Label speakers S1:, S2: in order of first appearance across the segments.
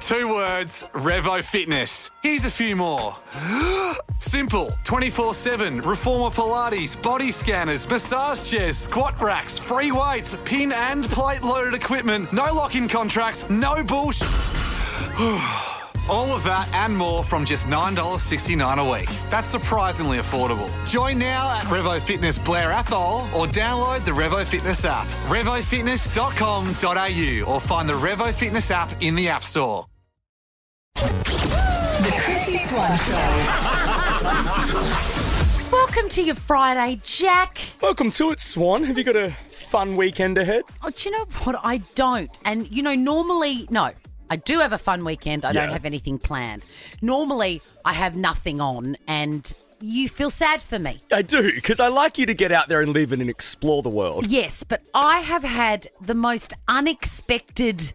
S1: 2 words, Revo Fitness. Here's a few more. Simple, 24/7, reformer Pilates, body scanners, massage chairs, squat racks, free weights, pin and plate loaded equipment, no lock-in contracts, no bullshit. All of that and more from just $9.69 a week. That's surprisingly affordable. Join now at Revo Fitness Blair Athol or download the Revo Fitness app. RevoFitness.com.au or find the Revo Fitness app in the App Store.
S2: The Chrissy Swan Show.
S3: Welcome to your Friday, Jack.
S4: Welcome to it, Swan. Have you got a fun weekend ahead?
S3: Oh, do you know what? I don't. And, normally, no. I do have a fun weekend. I don't have anything planned. Normally, I have nothing on and you feel sad for me.
S4: I do, because I like you to get out there and live and explore the world.
S3: Yes, but I have had the most unexpected,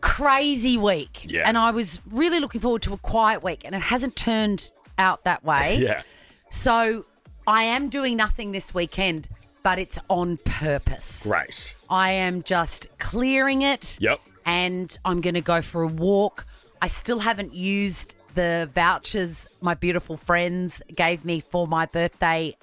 S3: crazy week.
S4: Yeah.
S3: And I was really looking forward to a quiet week and it hasn't turned out that way.
S4: Yeah.
S3: So I am doing nothing this weekend, but it's on purpose.
S4: Great.
S3: I am just clearing it.
S4: Yep.
S3: And I'm going to go for a walk. I still haven't used the vouchers my beautiful friends gave me for my birthday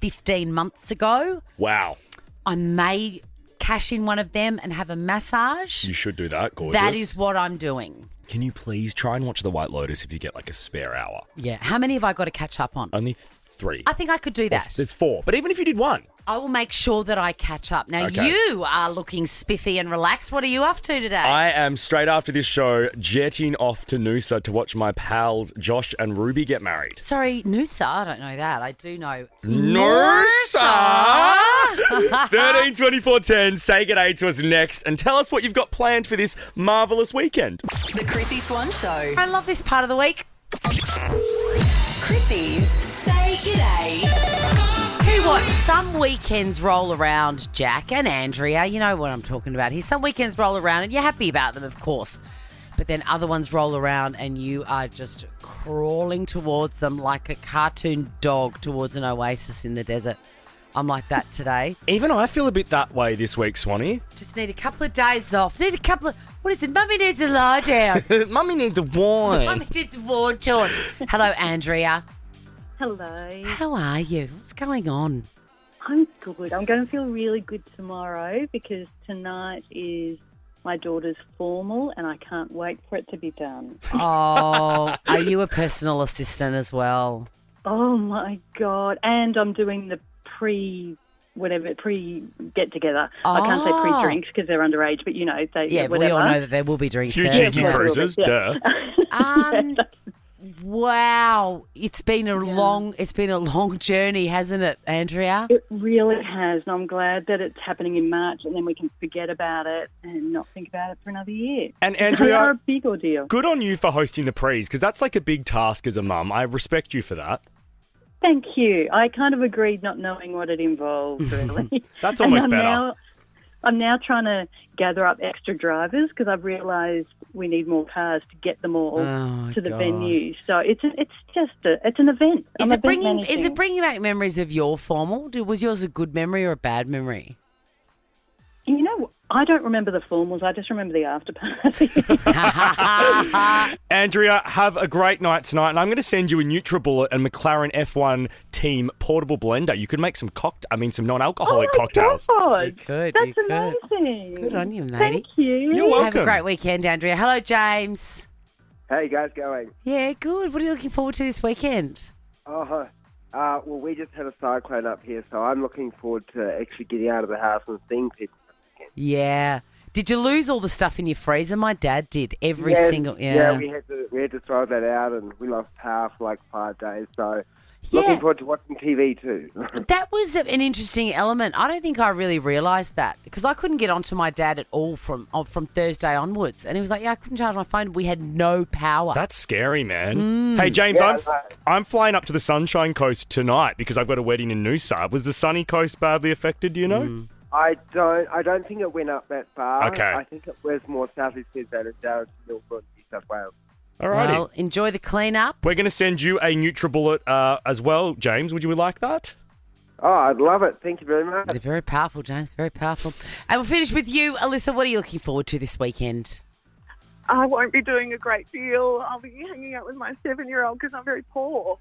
S3: 15 months ago.
S4: Wow.
S3: I may cash in one of them and have a massage.
S4: You should do that, gorgeous.
S3: That is what I'm doing.
S4: Can you please try and watch The White Lotus if you get like a spare hour?
S3: Yeah. How many have I got to catch up on?
S4: Only 3.
S3: I think I could do that.
S4: There's 4. But even if you did 1.
S3: I will make sure that I catch up. Now,
S4: Okay.
S3: You are looking spiffy and relaxed. What are you up to today?
S4: I am, straight after this show, jetting off to Noosa to watch my pals Josh and Ruby get married.
S3: Sorry, Noosa. I don't know that. I do know
S4: Noosa! 13 24 10. Say good day to us next and tell us what you've got planned for this marvellous weekend.
S2: The Chrissy Swan Show.
S3: I love this part of the week.
S2: Chrissy's Say G'day.
S3: Tell you what, some weekends roll around, Jack and Andrea. You know what I'm talking about here. Some weekends roll around and you're happy about them, of course. But then other ones roll around and you are just crawling towards them like a cartoon dog towards an oasis in the desert. I'm like that today.
S4: Even I feel a bit that way this week, Swanee.
S3: Just need a couple of days off. Need a couple of... What is it? Mummy needs to lie down.
S4: Mummy needs a wine.
S3: Mummy needs a wine on. Hello, Andrea.
S5: Hello.
S3: How are you? What's going on?
S5: I'm good. I'm going to feel really good tomorrow because tonight is my daughter's formal and I can't wait for it to be done.
S3: Oh, are you a personal assistant as well?
S5: Oh, my God. And I'm doing the pre-get-together. I can't say pre-drinks because they're underage, but,
S3: Yeah, but we all know that there will be drinks
S4: Few
S3: there.
S4: cheeky cruises, duh.
S3: Wow, it's been a long journey, hasn't it, Andrea?
S5: It really has, and I'm glad that it's happening in March, and then we can forget about it and not think about it for another year.
S4: And
S5: They
S4: Andrea,
S5: are a big ordeal.
S4: good on you for hosting the prees, because that's like a big task as a mum. I respect you for that.
S5: Thank you. I kind of agreed not knowing what it involved, really.
S4: That's almost
S5: And
S4: better.
S5: I'm now trying to gather up extra drivers because I've realised we need more cars to get them all to the venue. So it's an event.
S3: Is it bringing back memories of your formal? Was yours a good memory or a bad memory?
S5: You know, I don't remember the formals. I just remember the after party.
S4: Andrea, have a great night tonight, and I'm going to send you a NutriBullet and McLaren F1 team portable blender. You could make some some non-alcoholic cocktails.
S5: God.
S3: You could.
S5: That's amazing.
S3: Good on you, matey.
S5: Thank you.
S4: You're welcome.
S3: Have a great weekend, Andrea. Hello, James.
S6: How you guys going?
S3: Yeah, good. What are you looking forward to this weekend?
S6: Well, we just had a cyclone up here, so I'm looking forward to actually getting out of the house and seeing people.
S3: Yeah. Did you lose all the stuff in your freezer? My dad did. Every single...
S6: Yeah, we had to throw that out, and we lost power for like 5 days, so... Looking forward to watching TV too.
S3: That was an interesting element. I don't think I really realised that because I couldn't get onto my dad at all from Thursday onwards. And he was like, yeah, I couldn't charge my phone. We had no power.
S4: That's scary, man. Hey, James, I'm flying up to the Sunshine Coast tonight because I've got a wedding in Noosa. Was the sunny coast badly affected, do you know?
S6: I don't think it went up that far.
S4: Okay.
S6: I think it was more southeast Queensland and down to Melbourne, New South Wales.
S4: Alrighty.
S3: Well, enjoy the clean-up.
S4: We're going to send you a NutriBullet as well, James. Would you like that?
S6: Oh, I'd love it. Thank you very much.
S3: They're very powerful, James. Very powerful. And we'll finish with you, Alyssa. What are you looking forward to this weekend?
S7: I won't be doing a great deal. I'll be hanging out with my 7-year-old because I'm very poor.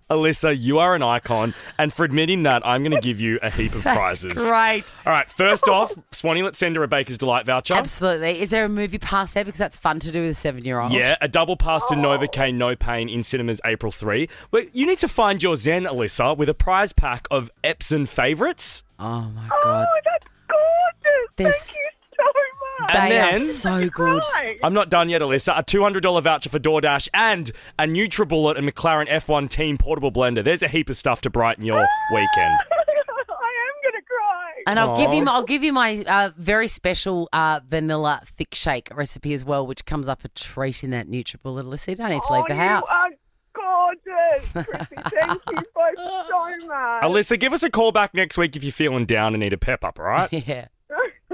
S4: Alyssa, you are an icon, and for admitting that, I'm going to give you a heap of prizes.
S3: Great.
S4: All right, first off, Swanee, let's send her a Baker's Delight voucher.
S3: Absolutely. Is there a movie pass there? Because that's fun to do with a 7-year-old.
S4: Yeah, a double pass to Novocaine No Pain in cinemas April 3. But you need to find your zen, Alyssa, with a prize pack of Epsom favourites.
S3: Oh, my God.
S7: Oh, that's gorgeous.
S3: This-
S7: Thank you so much.
S4: And
S3: They are
S4: then-
S3: so good.
S7: Right.
S4: I'm not done yet, Alyssa. A $200 voucher for DoorDash and a NutriBullet and McLaren F1 Team Portable Blender. There's a heap of stuff to brighten your weekend.
S7: I am going to cry.
S3: And I'll give you my very special vanilla thick shake recipe as well, which comes up a treat in that NutriBullet. Alyssa, you don't need to leave the house.
S7: You are gorgeous. Chrissy, thank you both so much.
S4: Alyssa, give us a call back next week if you're feeling down and need a pep up, all right?
S3: Yeah.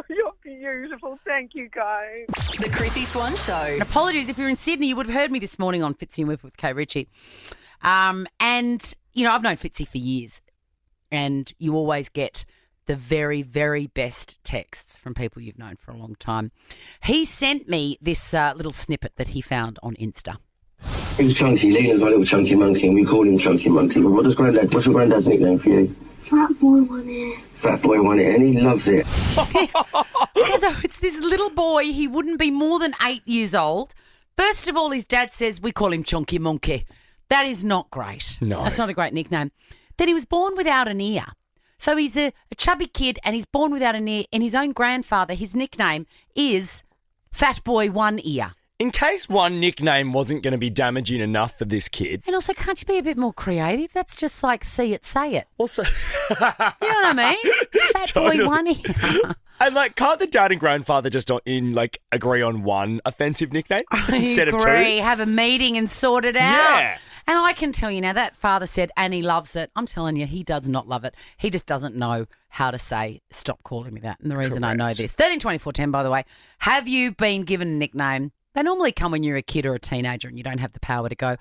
S7: You're beautiful. Thank you, guys.
S2: The Chrissy Swan Show.
S3: And apologies, if you're in Sydney, you would have heard me this morning on Fitzy and Whip with Kay Ritchie. And, you know, I've known Fitzy for years, and you always get the very, very best texts from people you've known for a long time. He sent me this little snippet that he found on Insta.
S8: He's Chunky. Lena's my little chunky monkey, and we call him Chunky Monkey. But what's your granddad's nickname for you?
S9: Fat boy one ear.
S8: Fat boy one ear, and he loves it.
S3: So it's this little boy. He wouldn't be more than 8 years old. First of all, his dad says we call him Chunky Monkey. That is not great.
S4: No.
S3: That's not a great nickname. Then he was born without an ear. So he's a chubby kid and he's born without an ear. And his own grandfather, his nickname is Fat Boy One Ear.
S4: In case one nickname wasn't going to be damaging enough for this kid.
S3: And also, can't you be a bit more creative? That's just like see it, say it.
S4: Also,
S3: You know what I mean? Fat
S4: Totally.
S3: Boy One Ear.
S4: and like, can't the dad and grandfather just agree on one offensive nickname instead of two?
S3: Have a meeting and sort it out.
S4: Yeah.
S3: And I can tell you now, that father said, and he loves it. I'm telling you, he does not love it. He just doesn't know how to say, stop calling me that. And the reason I know this, 132410, by the way, have you been given a nickname? They normally come when you're a kid or a teenager and you don't have the power to go,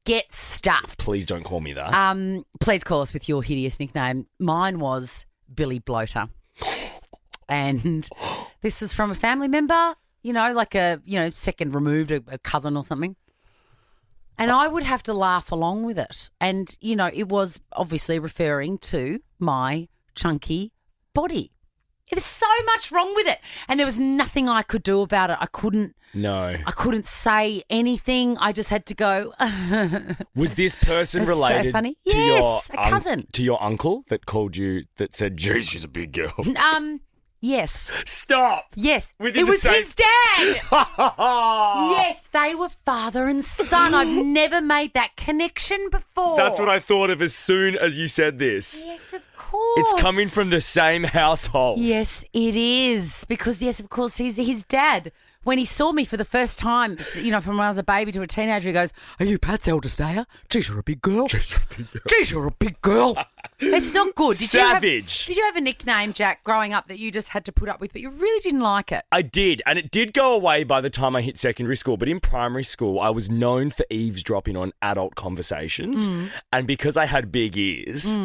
S3: get stuffed.
S4: Please don't call me that.
S3: Please call us with your hideous nickname. Mine was Billy Bloater. And this was from a family member, like a, second removed, a cousin or something. And I would have to laugh along with it. And, it was obviously referring to my chunky body. There's so much wrong with it. And there was nothing I could do about it. I couldn't say anything. I just had to go.
S4: Was this person
S3: That's
S4: related
S3: so funny.
S4: to
S3: Yes,
S4: your
S3: a cousin.
S4: To your uncle that called you, that said, geez, she's a big girl?
S3: Yes.
S4: Stop.
S3: Yes.
S4: Within
S3: it
S4: the
S3: was
S4: same-
S3: his dad. Yes, they were father and son. I've never made that connection before.
S4: That's what I thought of as soon as you said this.
S3: Yes, of course.
S4: It's coming from the same household.
S3: Yes, it is. Because, yes, of course, he's his dad. When he saw me for the first time, from when I was a baby to a teenager, he goes, "Are you Pat's eldest, are you? Geez, you're a big girl. Geez, you're a big girl." It's not good.
S4: Savage.
S3: Did you have a nickname, Jack, growing up that you just had to put up with, but you really didn't like it?
S4: I did, and it did go away by the time I hit secondary school. But in primary school, I was known for eavesdropping on adult conversations. And because I had big ears,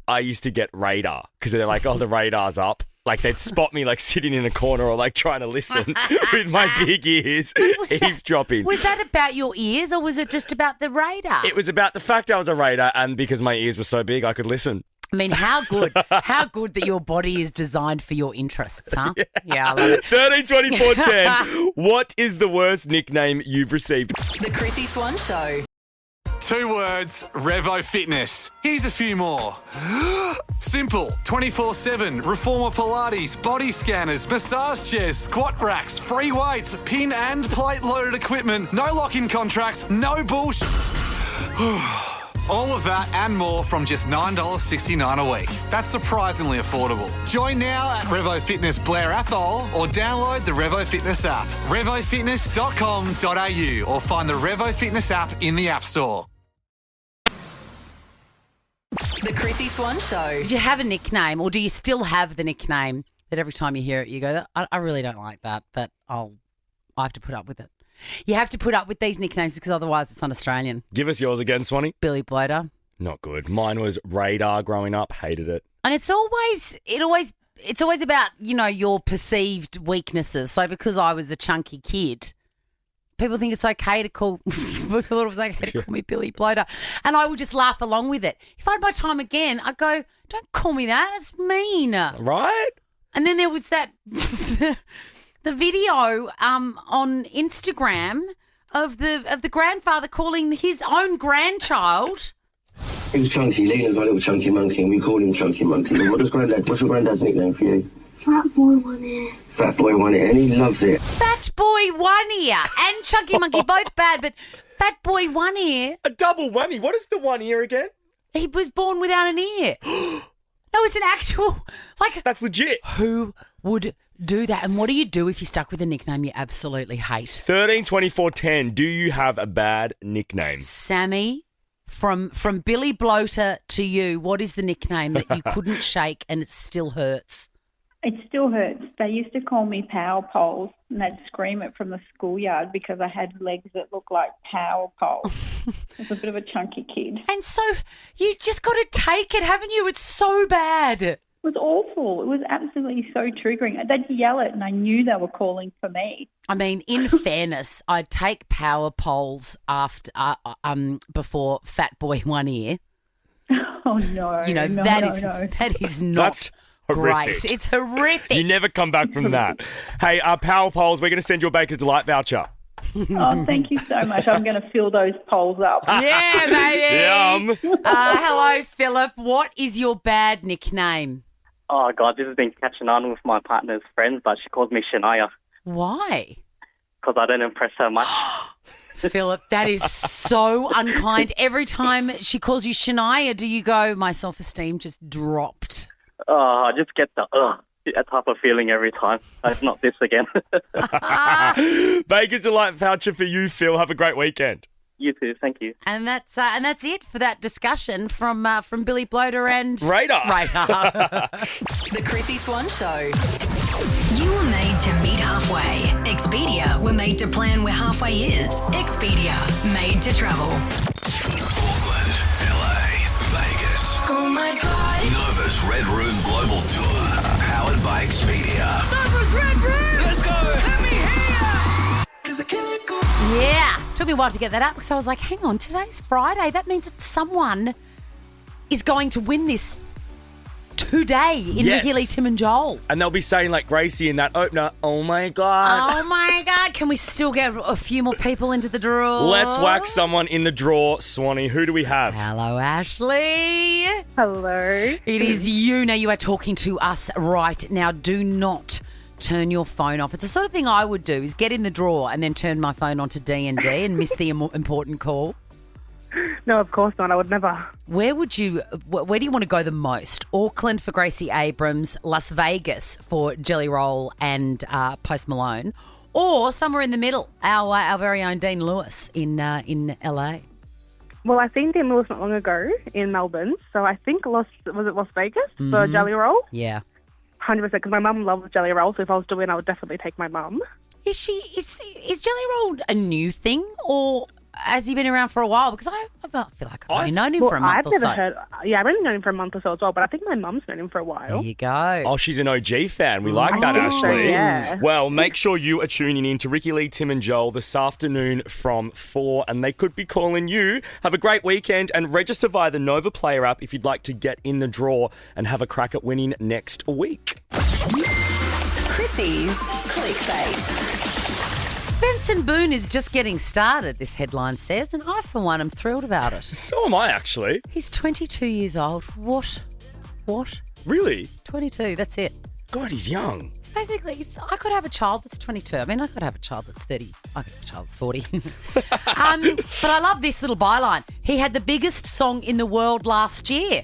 S4: I used to get radar because they're like, oh, the radar's up. Like, they'd spot me, like, sitting in a corner or, like, trying to listen with my big ears, eavesdropping.
S3: Was that about your ears or was it just about the radar?
S4: It was about the fact I was a radar, and because my ears were so big, I could listen.
S3: I mean, how good that your body is designed for your interests, huh? Yeah, I love it.
S4: 13, 24, 10. What is the worst nickname you've received?
S2: The Chrissy Swan Show.
S1: 2 words, Revo Fitness. Here's a few more. Simple, 24/7, Reformer Pilates, body scanners, massage chairs, squat racks, free weights, pin and plate loaded equipment, no lock-in contracts, no bullshit. All of that and more from just $9.69 a week. That's surprisingly affordable. Join now at Revo Fitness Blair Athol or download the Revo Fitness app. RevoFitness.com.au or find the Revo Fitness app in the App Store.
S2: The Chrissy Swan Show.
S3: Did you have a nickname or do you still have the nickname that every time you hear it you go, I really don't like that, but I have to put up with it. You have to put up with these nicknames because otherwise it's un-Australian.
S4: Give us yours again, Swanee.
S3: Billy Bloater.
S4: Not good. Mine was radar growing up. Hated it.
S3: And it always it's always about, your perceived weaknesses. So because I was a chunky kid, people think it's okay to call, people thought it was okay to call me Billy Bloater. And I would just laugh along with it. If I had my time again, I'd go, don't call me that. That's mean.
S4: Right?
S3: And then there was that, the video on Instagram of the grandfather calling his own grandchild.
S8: He's chunky. Lena's my little chunky monkey, and we call him Chunky Monkey. What's your granddad's nickname for you?
S9: Fat Boy One Ear.
S8: Fat Boy One Ear, and he loves it.
S3: Fat Boy One Ear and Chunky Monkey, both bad, but Fat Boy One Ear.
S4: A double whammy. What is the one ear again?
S3: He was born without an ear. No, it's an actual,
S4: That's legit.
S3: Who would do that? And what do you do if you're stuck with a nickname you absolutely hate?
S4: 13 24 10. Do you have a bad nickname?
S3: Sammy, from Billy Bloater to you, what is the nickname that you couldn't shake and it still hurts?
S5: It still hurts. They used to call me power poles, and they'd scream it from the schoolyard because I had legs that looked like power poles. I was a bit of a chunky kid.
S3: And so you just got to take it, haven't you? It's so bad.
S5: It was awful. It was absolutely so triggering. They'd yell it, and I knew they were calling for me.
S3: I mean, in fairness, I'd take power poles after before Fat Boy One Ear.
S5: Oh no!
S3: That is not.
S4: That's horrific.
S3: Great. It's horrific.
S4: You never come back from that. Hey, Power Poles, we're going to send you a Baker's Delight voucher.
S5: Oh, thank you so much. I'm going to fill those poles up.
S3: Yeah, baby.
S4: Yum.
S3: Hello, Philip. What is your bad nickname?
S10: Oh, God, this has been catching on with my partner's friends, but she calls me Shania
S3: Why?
S10: because I don't impress her much.
S3: Philip, that is so unkind. Every time she calls you Shania, do you go, my self-esteem just dropped?
S10: Oh, I just get that type of feeling every time. It's not this again.
S4: Baker's Delight voucher for you, Phil. Have a great weekend.
S10: You too. Thank you.
S3: And that's it for that discussion from Billy Bloater and
S4: Radar.
S2: The Chrissy Swan Show. You were made to meet halfway. Expedia were made to plan where halfway is. Expedia, made to travel.
S11: Auckland, LA, Vegas.
S2: Oh my God.
S11: Nova's Red Room Global Tour. Powered by Expedia.
S2: Nova's Red Room.
S11: Let's go.
S2: Let me hear.
S11: 'Cause I can't go.
S3: Yeah. Took me a while to get that up because I was like, hang on, today's Friday. That means that someone is going to win this today in
S4: Yes.
S3: Ricky Lee, Tim and Joel.
S4: And they'll be saying like Gracie in that opener, oh my God.
S3: Oh my God. Can we still get a few more people into the draw?
S4: Let's whack someone in the draw, Swanee. Who do we have?
S3: Hello, Ashley.
S5: Hello.
S3: It is you. Now you are talking to us right now. Do not turn your phone off. It's the sort of thing I would do is get in the draw and then turn my phone on to D&D and miss the important call.
S7: No, of course not. I would never.
S3: Where do you want to go the most? Auckland for Gracie Abrams, Las Vegas for Jelly Roll and Post Malone, or somewhere in the middle, our very own Dean Lewis in LA.
S7: Well, I seen Dean Lewis not long ago in Melbourne, so I think Las Vegas for Jelly Roll?
S3: Yeah.
S7: 100%, because my mum loves Jelly Roll, so if I was doing, I would definitely take my mum.
S3: Is Jelly Roll a new thing, or has he been around for a while? Because I feel like I've only known him for a month or so.
S7: I've only known him for a month or so as well, but I think my mum's known him for a while.
S3: There you go.
S4: Oh, she's an OG fan. We like that,
S7: think so,
S4: Ashley.
S7: yeah.
S4: Well, make sure you are tuning in to Ricky Lee, Tim and Joel this afternoon from 4, and they could be calling you. Have a great weekend and register via the Nova Player app if you'd like to get in the draw and have a crack at winning next week.
S2: Chrissy's Clickbait.
S3: Benson Boone is just getting started, this headline says, and I, for one, am thrilled about it.
S4: So am I, actually.
S3: He's 22 years old. What?
S4: Really?
S3: 22, that's it.
S4: God, he's young.
S3: It's basically, I could have a child that's 22. I mean, I could have a child that's 30. I could have a child that's 40. But I love this little byline. He had the biggest song in the world last year.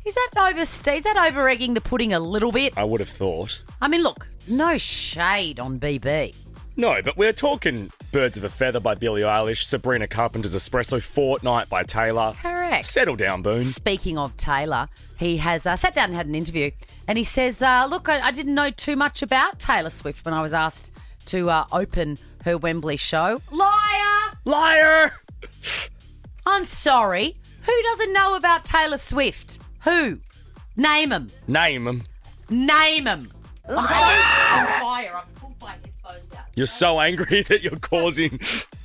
S3: Is that over-egging the pudding a little bit?
S4: I would have thought.
S3: I mean, look, no shade on BB.
S4: No, but we're talking Birds of a Feather by Billie Eilish, Sabrina Carpenter's Espresso, Fortnight by Taylor.
S3: Correct.
S4: Settle down, Boone.
S3: Speaking of Taylor, he has sat down and had an interview, and he says, look, I didn't know too much about Taylor Swift when I was asked to open her Wembley show.
S4: Liar!
S3: I'm sorry. Who doesn't know about Taylor Swift? Who? Name them.
S4: Name 'em.
S3: Name them. I'm so on fire. I've pulled my headphones out.
S4: You're so angry that you're causing...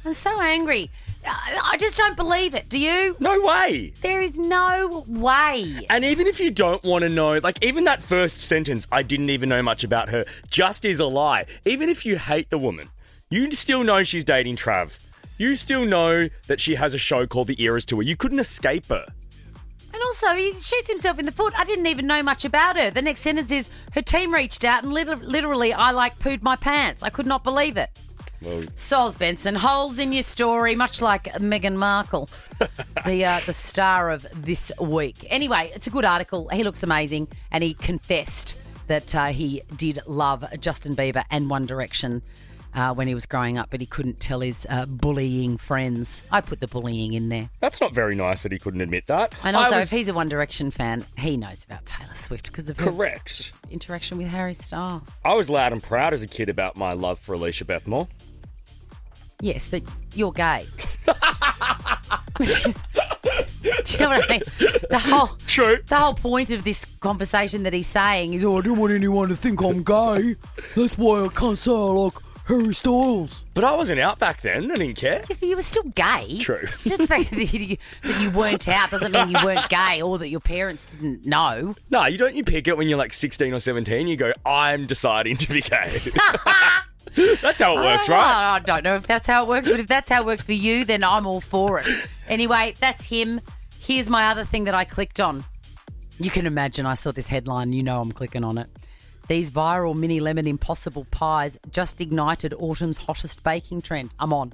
S3: I'm so angry. I just don't believe it. Do you?
S4: No way.
S3: There is no way.
S4: And even if you don't want to know, like even that first sentence, I didn't even know much about her, just is a lie. Even if you hate the woman, you still know she's dating Trav. You still know that she has a show called The Eras Tour. You couldn't escape her.
S3: And also, he shoots himself in the foot. I didn't even know much about her. The next sentence is, her team reached out and literally I pooed my pants. I could not believe it.
S4: Well,
S3: Soz Benson, holes in your story, much like Meghan Markle, the star of this week. Anyway, it's a good article. He looks amazing, and he confessed that he did love Justin Bieber and One Direction when he was growing up, but he couldn't tell his bullying friends. I put the bullying in there.
S4: that's not very nice that he couldn't admit that.
S3: And also, if he's a One Direction fan, he knows about Taylor Swift because of her
S4: Correct.
S3: interaction with Harry Styles.
S4: I was loud and proud as a kid about my love for Alicia Beth Moore.
S3: Yes, but you're gay. Do you know what I mean?
S4: True.
S3: The whole point of this conversation that he's saying is, I don't want anyone to think I'm gay. That's why I can't say I like Harry Styles.
S4: But I wasn't out back then. I didn't care.
S3: Yes, but you were still gay.
S4: True.
S3: Just the fact that you weren't out doesn't mean you weren't gay or that your parents didn't know.
S4: No, you don't. You pick it when you're like 16 or 17. You go, I'm deciding to be gay. That's how it works, right?
S3: I don't know if that's how it works, but if that's how it worked for you, then I'm all for it. Anyway, that's him. Here's my other thing that I clicked on. You can imagine I saw this headline. You know I'm clicking on it. These viral mini lemon impossible pies just ignited autumn's hottest baking trend. I'm on.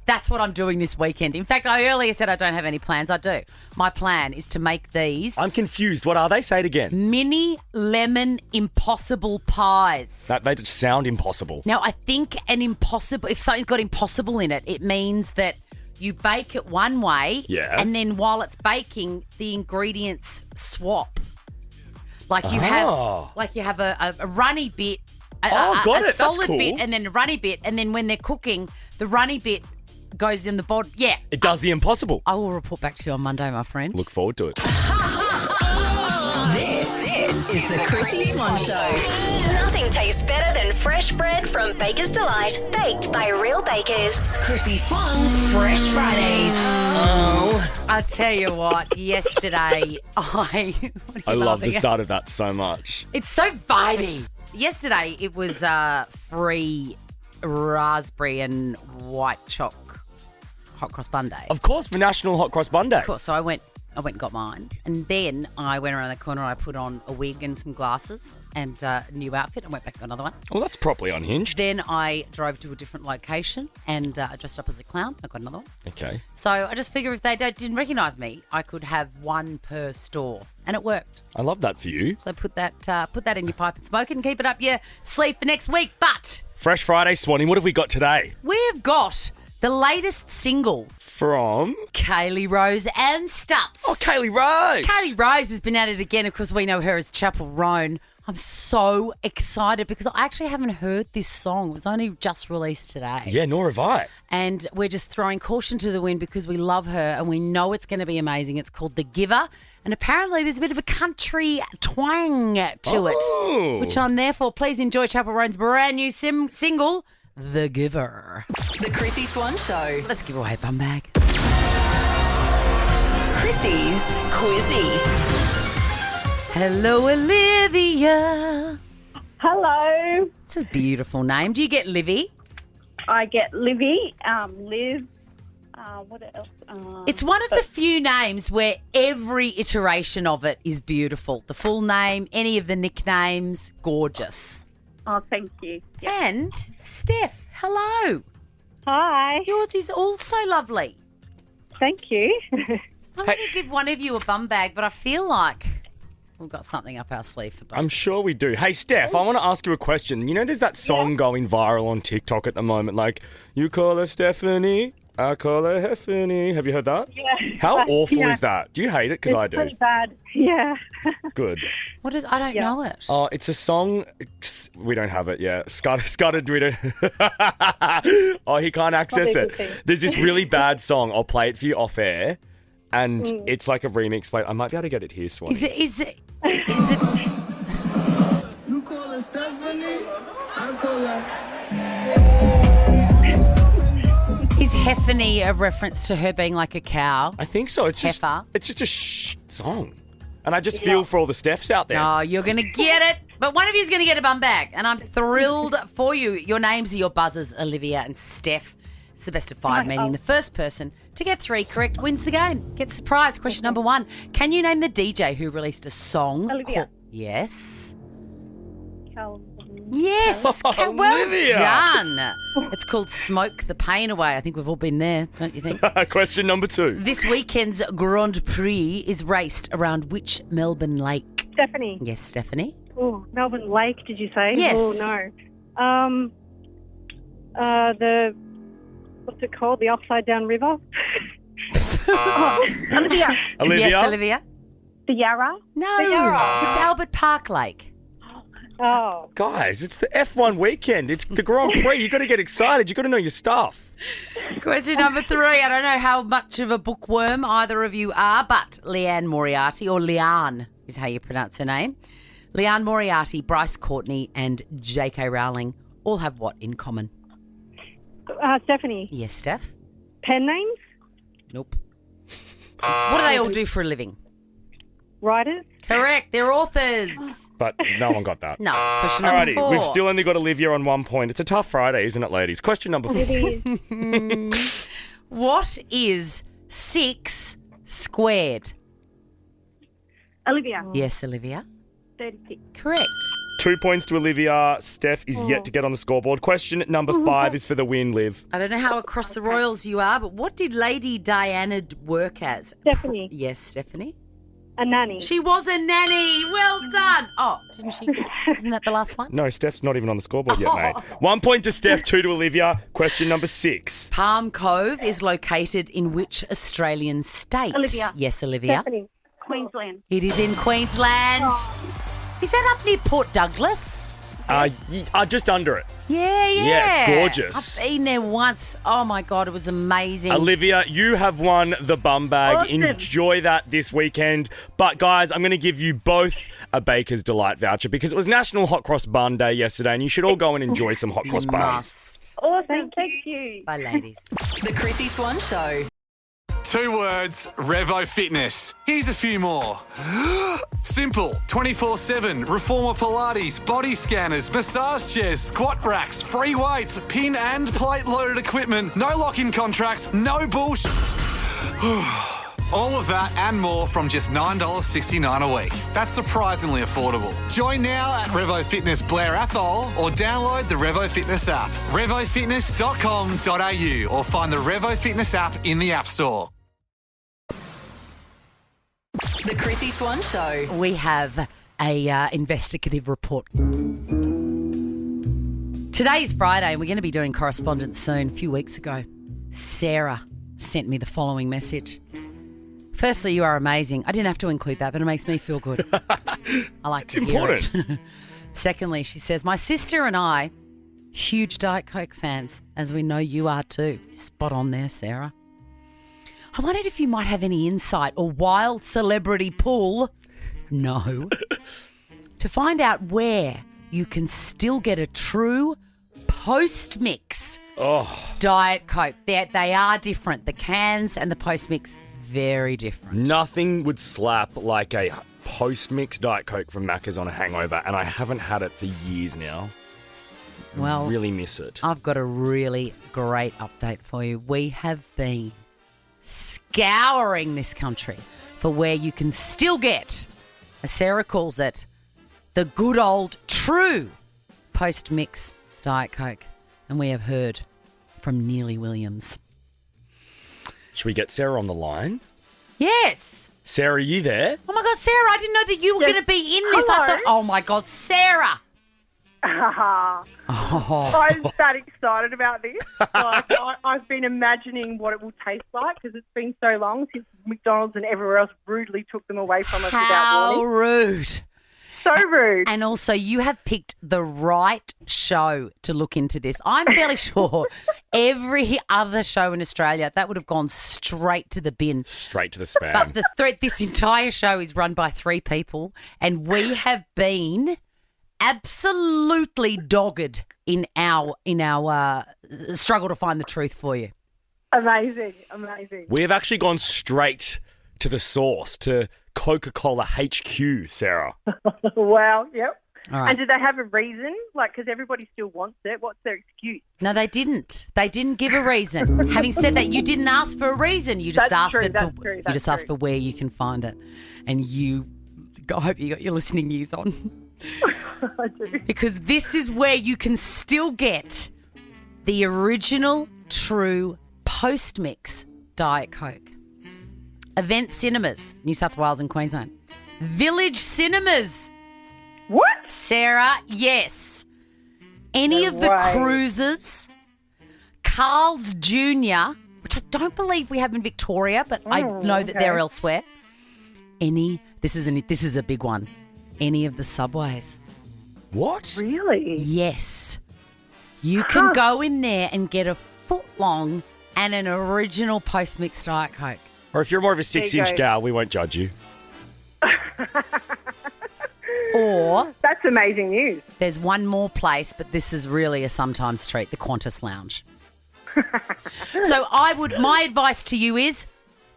S3: That's what I'm doing this weekend. In fact, I earlier said I don't have any plans. I do. My plan is to make these
S4: I'm confused. What are they? Say it again.
S3: mini lemon impossible pies.
S4: That made it sound impossible.
S3: Now, I think if something's got impossible in it, it means that you bake it one way,
S4: Yeah.
S3: and then while it's baking, the ingredients swap. Like you have a runny bit,
S4: Got it. That's
S3: solid
S4: cool.
S3: bit, and then a runny bit, and then when they're cooking, the runny bit goes in the bottom. Yeah.
S4: It does the impossible.
S3: I will report back to you on Monday, my friend.
S4: Look forward to it.
S2: This is the Chrissy Swan Show. Nothing tastes better than fresh bread from Baker's Delight, baked by real bakers. Chrissy Swan's Fresh Fridays.
S3: I tell you what, yesterday
S4: I love the start of that so much.
S3: It's so vibey. Yesterday it was free raspberry and white choc hot cross bun day.
S4: Of course, for National Hot Cross Bun Day.
S3: Of course, so I went and got mine, and then I went around the corner and I put on a wig and some glasses and a new outfit and went back to another one.
S4: Well, that's properly unhinged.
S3: Then I drove to a different location and dressed up as a clown. I got another one.
S4: Okay.
S3: So I just figured if they didn't recognise me, I could have one per store, and it worked.
S4: I love that for you.
S3: So put that in your pipe and smoke it and keep it up your sleeve for next week. But
S4: Fresh Friday, Swanee, what have we got today?
S3: we've got the latest single
S4: From...
S3: Kaylee Rose and Stups.
S4: Oh, Kaylee Rose.
S3: Kaylee Rose has been at it again. Of course, we know her as Chapel Roan. I'm so excited because I actually haven't heard this song. It was only just released today.
S4: Yeah, nor have I.
S3: And we're just throwing caution to the wind because we love her and we know it's going to be amazing. It's called The Giver. And apparently there's a bit of a country twang to it, which I'm there for. Please enjoy Chapel Roan's brand new single, The Giver.
S2: The Chrissy Swan Show.
S3: Let's give away a bum bag.
S2: Chrissy's Quizzy.
S3: Hello, Olivia.
S5: Hello.
S3: It's a beautiful name. Do you get Livy?
S5: I get Livy, Liv. What else?
S3: It's one of the few names where every iteration of it is beautiful. The full name, any of the nicknames, gorgeous.
S5: Oh, thank you. Yeah.
S3: And Steph, hello.
S5: Hi.
S3: Yours is also lovely.
S5: Thank you.
S3: I'm going to give one of you a bum bag, but I feel like we've got something up our sleeve for both.
S4: I'm sure we do. Hey, Steph, I want to ask you a question. You know, there's that song going viral on TikTok at the moment, like, you call her Stephanie, I call her Heffany. Have you heard that?
S5: Yeah.
S4: How awful
S5: Yeah.
S4: is that? Do you hate it? Because I do.
S5: Pretty bad. Yeah.
S4: Good.
S3: What is? I don't know it.
S4: Oh, it's a song. We don't have it yet. Scuttered. We don't. Oh, he can't access
S5: Probably a
S4: it.
S5: good thing.
S4: There's this really bad song. I'll play it for you off air, and it's like a remix. Wait, I might be able to get it here, Swanee.
S3: Is it? Is Heffany a reference to her being like a cow?
S4: I think so. It's just
S3: Heifer.
S4: it's just a song. And I just feel for all the Stephs out there.
S3: Oh, you're going to get it. But one of you is going to get a bum bag. And I'm thrilled for you. Your names are your buzzers, Olivia and Steph. It's the best of five, meaning the first person to get 3 correct wins the game. Get surprised. Question number 1. Can you name the DJ who released a song?
S7: Olivia.
S3: Yes.
S7: Calvin.
S3: Yes. Well
S4: Olivia.
S3: done. It's called Smoke the Pain Away. I think we've all been there, don't you think?
S4: Question number 2.
S3: This weekend's Grand Prix is raced around which Melbourne lake?
S7: Stephanie.
S3: Yes, Stephanie.
S7: Oh, Melbourne Lake, did you say?
S3: Yes.
S7: Oh, no. What's it called? The Upside Down River? Olivia.
S4: Olivia?
S3: Yes, Olivia.
S7: The Yarra?
S3: No,
S7: The Yarra.
S3: it's Albert Park Lake.
S7: Oh.
S4: Guys, it's the F1 weekend. It's the Grand Prix. You got to get excited. You got to know your stuff.
S3: Question number 3. I don't know how much of a bookworm either of you are, but Leanne Moriarty, or Leanne is how you pronounce her name. Leanne Moriarty, Bryce Courtney and J.K. Rowling all have what in common?
S7: Stephanie.
S3: Yes, Steph?
S7: Pen names?
S3: Nope. What do they all do for a living?
S7: Writers?
S3: Correct. They're authors.
S4: But no one got that.
S3: No. Question number
S4: Alrighty,
S3: 4.
S4: we've still only got Olivia on 1 point. It's a tough Friday, isn't it, ladies? Question number 4.
S7: It is.
S3: What is 6 squared?
S7: Olivia.
S3: Yes, Olivia.
S7: 36.
S3: Correct.
S4: 2 points to Olivia. Steph is yet to get on the scoreboard. Question number 5 is for the win, Liv.
S3: I don't know how across the Royals you are, but what did Lady Diana work as?
S7: Stephanie.
S3: Yes, Stephanie.
S7: A nanny.
S3: She was a nanny. Well done. Oh, didn't she? Isn't that the last one?
S4: No, Steph's not even on the scoreboard yet, mate. 1 point to Steph, 2 to Olivia. Question number 6.
S3: Palm Cove is located in which Australian state?
S7: Olivia.
S3: Yes, Olivia.
S7: Stephanie. Queensland.
S3: It is in Queensland. Is that up near Port Douglas?
S4: Just under it.
S3: Yeah.
S4: Yeah, it's gorgeous.
S3: I've been there once. Oh, my God, it was amazing.
S4: Olivia, you have won the bum bag.
S7: Awesome.
S4: Enjoy that this weekend. But, guys, I'm going to give you both a Baker's Delight voucher because it was National Hot Cross Bun Day yesterday and you should all go and enjoy some hot cross buns.
S3: Must.
S7: Awesome. Thank you.
S3: Bye, ladies.
S2: The Chrissy Swan Show.
S1: 2 words, Revo Fitness. Here's a few more. Simple, 24/7, Reformer Pilates, body scanners, massage chairs, squat racks, free weights, pin and plate loaded equipment, no lock-in contracts, no bullshit. All of that and more from just $9.69 a week. That's surprisingly affordable. Join now at Revo Fitness Blair Athol or download the Revo Fitness app. RevoFitness.com.au or find the Revo Fitness app in the App Store.
S2: The Chrissy Swan Show.
S3: We have a investigative report. Today is Friday and we're going to be doing correspondence soon. A few weeks ago, Sarah sent me the following message. Firstly, you are amazing. I didn't have to include that, but it makes me feel good. I like to hear it. Secondly, she says, my sister and I, huge Diet Coke fans, as we know you are too. Spot on there, Sarah. I wondered if you might have any insight or wild celebrity pool. No. To find out where you can still get a true post-mix Diet Coke. They are different. The cans and the post-mix, very different.
S4: Nothing would slap like a post-mix Diet Coke from Macca's on a hangover, and I haven't had it for years now.
S3: Well,
S4: really miss it.
S3: I've got a really great update for you. We have been scouring this country for where you can still get, as Sarah calls it, the good old true post-mix Diet Coke. And we have heard from Neely Williams.
S4: Should we get Sarah on the line?
S3: Yes.
S4: Sarah, are you there?
S3: Oh, my God, Sarah, I didn't know that you were going to be in this.
S7: Hello.
S3: I thought, oh, my God, Sarah.
S7: I'm that excited about this. I've been imagining what it will taste like because it's been so long since McDonald's and everywhere else rudely took them away from us without
S3: How
S7: warning.
S3: rude.
S7: So rude.
S3: And also, you have picked the right show to look into this. I'm fairly sure every other show in Australia, that would have gone straight to the bin.
S4: Straight to the spam.
S3: But this entire show is run by 3 people, and we have been absolutely dogged in our struggle to find the truth for you.
S7: Amazing.
S4: We have actually gone straight to the source, to Coca-Cola HQ, Sarah.
S7: Wow, yep.
S3: All right.
S7: And did they have a reason? Like, because everybody still wants it. What's their excuse?
S3: No, they didn't. They didn't give a reason. Having said that, you didn't ask for a reason. You just asked for where you can find it, and I hope you got your listening ears on.
S7: I do.
S3: Because this is where you can still get the original true post-mix Diet Coke. Event Cinemas, New South Wales and Queensland. Village Cinemas.
S7: What?
S3: Sarah, yes. Any of the cruises, Carl's Jr., which I don't believe we have in Victoria, but I know that they're elsewhere. This is a big one. Any of the Subways.
S4: What?
S7: Really?
S3: Yes. You can go in there and get a foot-long and an original post-mix Diet Coke.
S4: Or if you're more of a 6-inch gal, we won't judge you.
S3: Or
S7: that's amazing news.
S3: There's one more place, but this is really a sometimes treat, the Qantas Lounge. So my advice to you is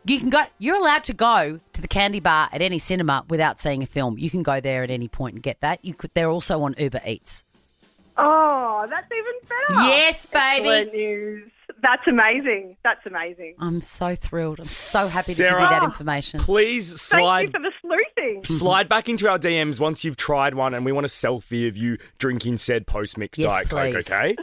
S3: you're allowed to go to the candy bar at any cinema without seeing a film. You can go there at any point and get that. They're also on Uber Eats.
S7: Oh, that's even better.
S3: Yes, baby.
S7: Excellent news. That's amazing.
S3: I'm so thrilled. I'm so happy to
S4: Sarah,
S3: give you that information.
S4: Please
S7: Thank you for the sleuthing.
S4: slide back into our DMs once you've tried one, and we want a selfie of you drinking said post-mix Diet Coke, okay?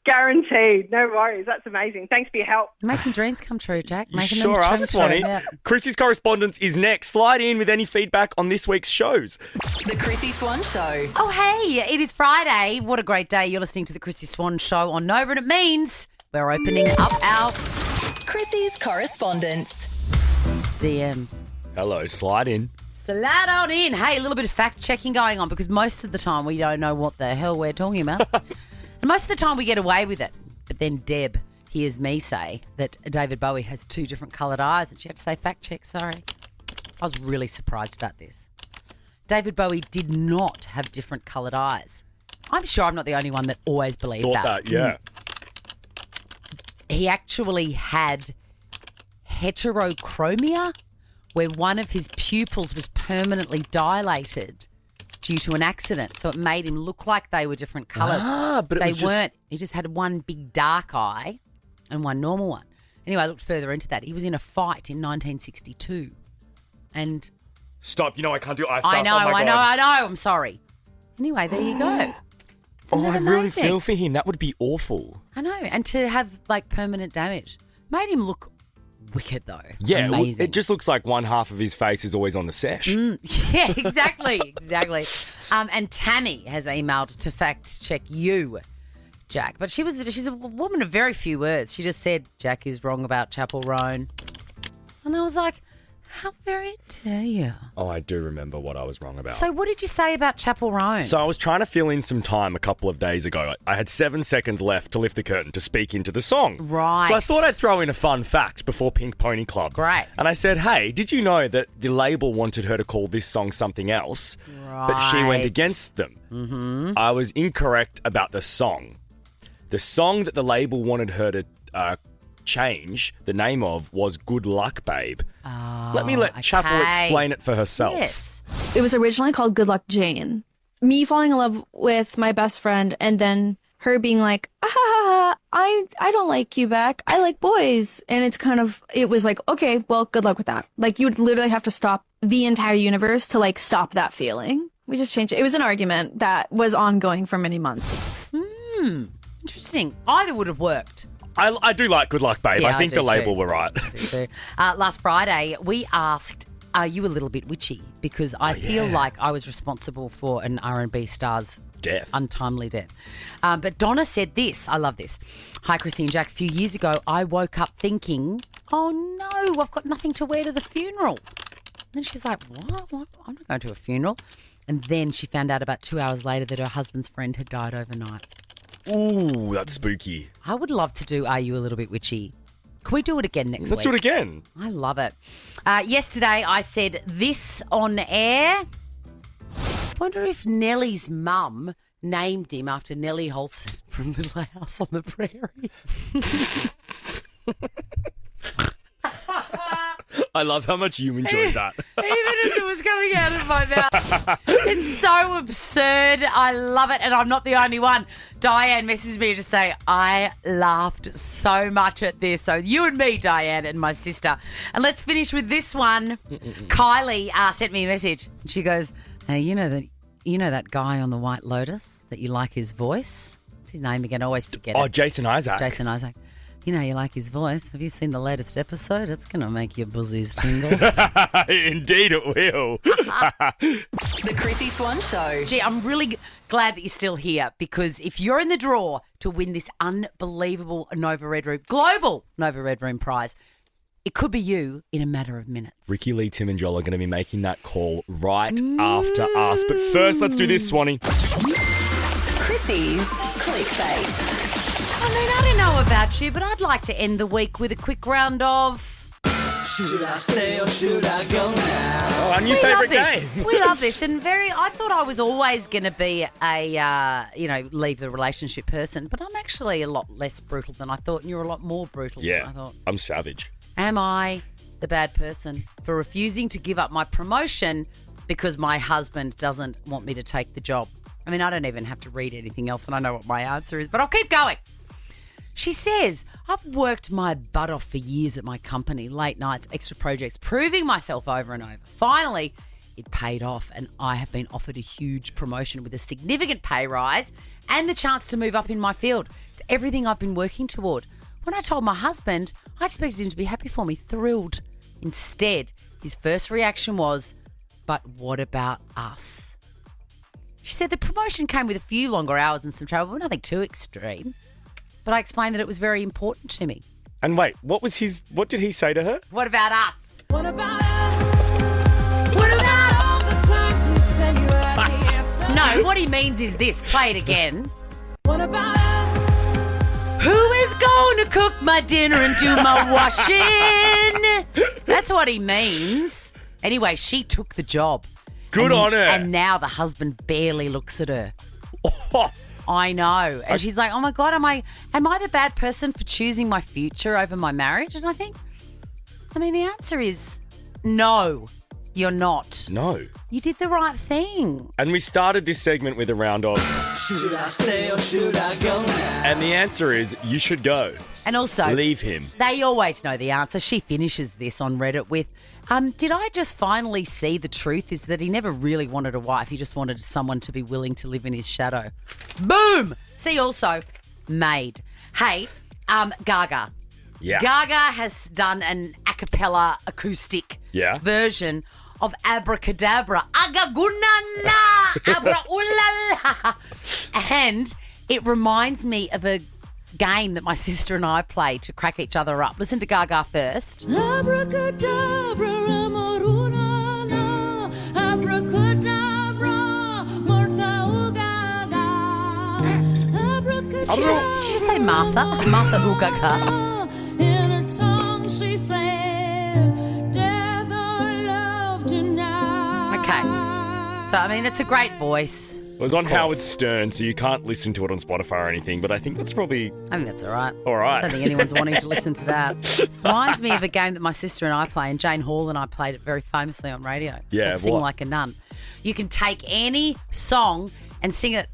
S7: Guaranteed. No worries. That's amazing. Thanks for your help.
S3: You're making dreams come true, Jack.
S4: You sure are, Swanee.
S3: Yeah.
S4: Chrissy's correspondence is next. Slide in with any feedback on this week's shows.
S2: The Chrissy Swan Show.
S3: Oh, hey, it is Friday. What a great day. You're listening to the Chrissy Swan Show on Nova, and it means we're opening up our
S2: Chrissy's correspondence.
S3: DMs.
S4: Hello, slide in.
S3: Slide on in. Hey, a little bit of fact-checking going on because most of the time we don't know what the hell we're talking about. And most of the time we get away with it. But then Deb hears me say that David Bowie has 2 different coloured eyes and she had to say fact-check, sorry. I was really surprised about this. David Bowie did not have different coloured eyes. I'm sure I'm not the only one that always believed
S4: Thought that, yeah.
S3: He actually had heterochromia, where one of his pupils was permanently dilated due to an accident. So it made him look like they were different colours.
S4: But
S3: they weren't. He just had one big dark eye and one normal one. Anyway, I looked further into that. He was in a fight in 1962. And
S4: Stop. You know I can't do eye stuff.
S3: I know,
S4: oh my God.
S3: I know. I'm sorry. Anyway, there you go.
S4: Oh, I really
S3: amazing?
S4: feel for him. That would be awful.
S3: I know. And to have, like, permanent damage. Made him look wicked, though.
S4: Yeah,
S3: amazing.
S4: it just looks like one half of his face is always on the sesh.
S3: Yeah, exactly. And Tammy has emailed to fact check you, Jack. But she's a woman of very few words. She just said, Jack is wrong about Chapel Roan. And I was like, how very dare you?
S4: Oh, I do remember what I was wrong about.
S3: So what did you say about Chapel Roan?
S4: So I was trying to fill in some time a couple of days ago. I had 7 seconds left to lift the curtain to speak into the song.
S3: Right.
S4: So I thought I'd throw in a fun fact before Pink Pony Club.
S3: Great.
S4: And I said, hey, did you know that the label wanted her to call this song something else, but she went against them? Mm-hmm. I was incorrect about the song. The song that the label wanted her to change the name of was Good Luck Babe. Let me let Chapel explain it for herself.
S3: Yes.
S9: It was originally called Good Luck Jane. Me falling in love with my best friend and then her being like, I don't like you back. I like boys. And it was like, okay, well, good luck with that. Like, you would literally have to stop the entire universe to, like, stop that feeling. We just changed it. It was an argument that was ongoing for many months.
S3: Interesting. Either would have worked.
S4: I do like Good Luck Babe.
S3: Yeah,
S4: I think the label were right.
S3: I do too. Last Friday, we asked, are you a little bit witchy? Because I feel like I was responsible for an R&B star's
S4: Death.
S3: Untimely death. But Donna said this. I love this. Hi, Chrissy and Jack. A few years ago, I woke up thinking, oh, no, I've got nothing to wear to the funeral. And then she's like, what? I'm not going to a funeral. And then she found out about 2 hours later that her husband's friend had died overnight.
S4: Ooh, that's spooky.
S3: I would love to do Are You a Little Bit Witchy? Can we do it again next week?
S4: Let's do it again.
S3: I love it. Yesterday, I said this on air. wonder if Nellie's mum named him after Nellie Holston from Little House on the Prairie.
S4: I love how much you enjoyed that.
S3: Even as it was coming out of my mouth. It's so absurd. I love it. And I'm not the only one. Diane messaged me to say, I laughed so much at this. So you and me, Diane, and my sister. And let's finish with this one. Kylie sent me a message. She goes, hey, you know that guy on the White Lotus that you like his voice? What's his name again? I always forget it.
S4: Oh, Jason Isaac.
S3: Jason Isaac. You know you like his voice. Have you seen the latest episode? It's going to make your buzzies tingle.
S4: Indeed it will.
S2: The Chrissy Swan Show.
S3: Gee, I'm really glad that you're still here because if you're in the draw to win this unbelievable global Nova Red Room prize, it could be you in a matter of minutes.
S4: Ricky Lee, Tim and Joel are going to be making that call right after us. But first, let's do this, Swanee.
S2: Chrissy's Clickbait.
S3: I mean, I don't know about you, but I'd like to end the week with a quick round of...
S12: Should I stay or should I go now?
S4: Oh, our new favourite game.
S3: We love this. And I thought I was always going to be a, leave the relationship person, but I'm actually a lot less brutal than I thought, and you're a lot more brutal than I thought.
S4: I'm savage.
S3: Am I the bad person for refusing to give up my promotion because my husband doesn't want me to take the job? I mean, I don't even have to read anything else, and I know what my answer is, but I'll keep going. She says, I've worked my butt off for years at my company, late nights, extra projects, proving myself over and over. Finally, it paid off and I have been offered a huge promotion with a significant pay rise and the chance to move up in my field. It's everything I've been working toward. When I told my husband, I expected him to be happy for me, thrilled. Instead, his first reaction was, but what about us? She said the promotion came with a few longer hours and some travel, but nothing too extreme. But I explained that it was very important to me.
S4: And wait, what did he say to her?
S3: What about us?
S12: What about us? What about all the times you said you had the answer?
S3: No, what he means is this. Play it again.
S12: What about us?
S3: Who is going to cook my dinner and do my washing? That's what he means. Anyway, she took the job.
S4: Good on her.
S3: And now the husband barely looks at her.
S4: Oh.
S3: I know. And she's like, oh my God, am I the bad person for choosing my future over my marriage? And I think, the answer is no, you're not.
S4: No.
S3: You did the right thing.
S4: And we started this segment with a round of...
S12: Should I stay or should I go now?
S4: And the answer is you should go.
S3: And also...
S4: leave him.
S3: They always know the answer. She finishes this on Reddit with... did I just finally see the truth is that he never really wanted a wife. He just wanted someone to be willing to live in his shadow. Boom! See also, made. Hey, Gaga.
S4: Yeah.
S3: Gaga has done an a cappella acoustic version of Abracadabra. Agagunana! Abra ulala! And it reminds me of a game that my sister and I play to crack each other up. Listen to Gaga first.
S12: Abracadabra, amoruna, abracadabra, morta ugaga. Abracadabra.
S3: Did she just say Martha? Martha Ugaga.
S12: In her tongue she said, death or love tonight.
S3: Okay. So, it's a great voice.
S4: It was on Howard Stern, so you can't listen to it on Spotify or anything, but I think that's probably...
S3: I think that's all right.
S4: All right.
S3: I don't think anyone's wanting to listen to that. Reminds me of a game that my sister and I play, and Jane Hall and I played it very famously on radio.
S4: Yeah,
S3: Sing Like a Nun. You can take any song and sing it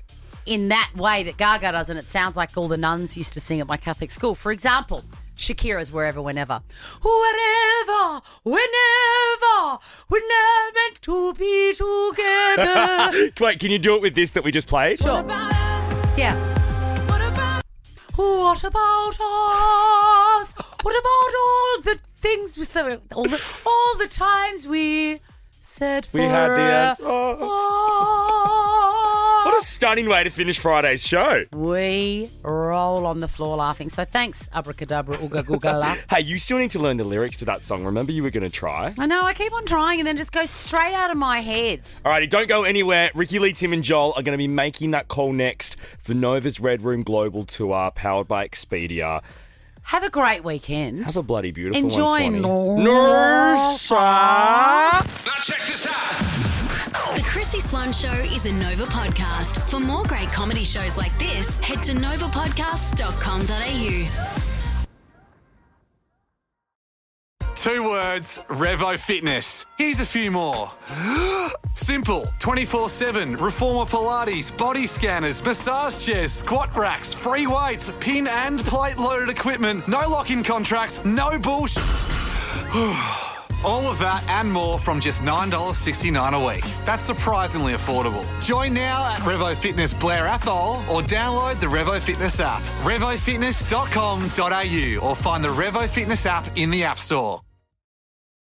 S3: in that way that Gaga does, and it sounds like all the nuns used to sing at my Catholic school. For example, Shakira's Wherever, Whenever. Wherever, whenever, we're never meant to be together.
S4: Wait, can you do it with this that we just played?
S3: Sure.
S12: What about us?
S3: Yeah.
S12: What about
S3: What about us? What about all the things we said? All the times we said
S4: We had the answer.
S3: Oh.
S4: What a stunning way to finish Friday's show.
S3: We roll on the floor laughing. So thanks, Abracadabra, Ooga Googala.
S4: Hey, you still need to learn the lyrics to that song. Remember you were going to try?
S3: I know, I keep on trying and then just go straight out of my head.
S4: Alrighty, don't go anywhere. Ricky Lee, Tim and Joel are going to be making that call next for Nova's Red Room Global Tour powered by Expedia.
S3: Have a great weekend.
S4: Have a bloody beautiful
S3: Enjoy
S4: one, Swanee.
S3: Norsa.
S11: Now check this out.
S2: The Chrissy Swan Show is a Nova podcast. For more great comedy shows like this, head to novapodcast.com.au.
S1: 2 words, Revo Fitness. Here's a few more. Simple, 24/7, reformer Pilates, body scanners, massage chairs, squat racks, free weights, pin and plate loaded equipment, no lock-in contracts, no bullshit. All of that and more from just $9.69 a week. That's surprisingly affordable. Join now at Revo Fitness Blair Athol or download the Revo Fitness app. RevoFitness.com.au or find the Revo Fitness app in the App Store.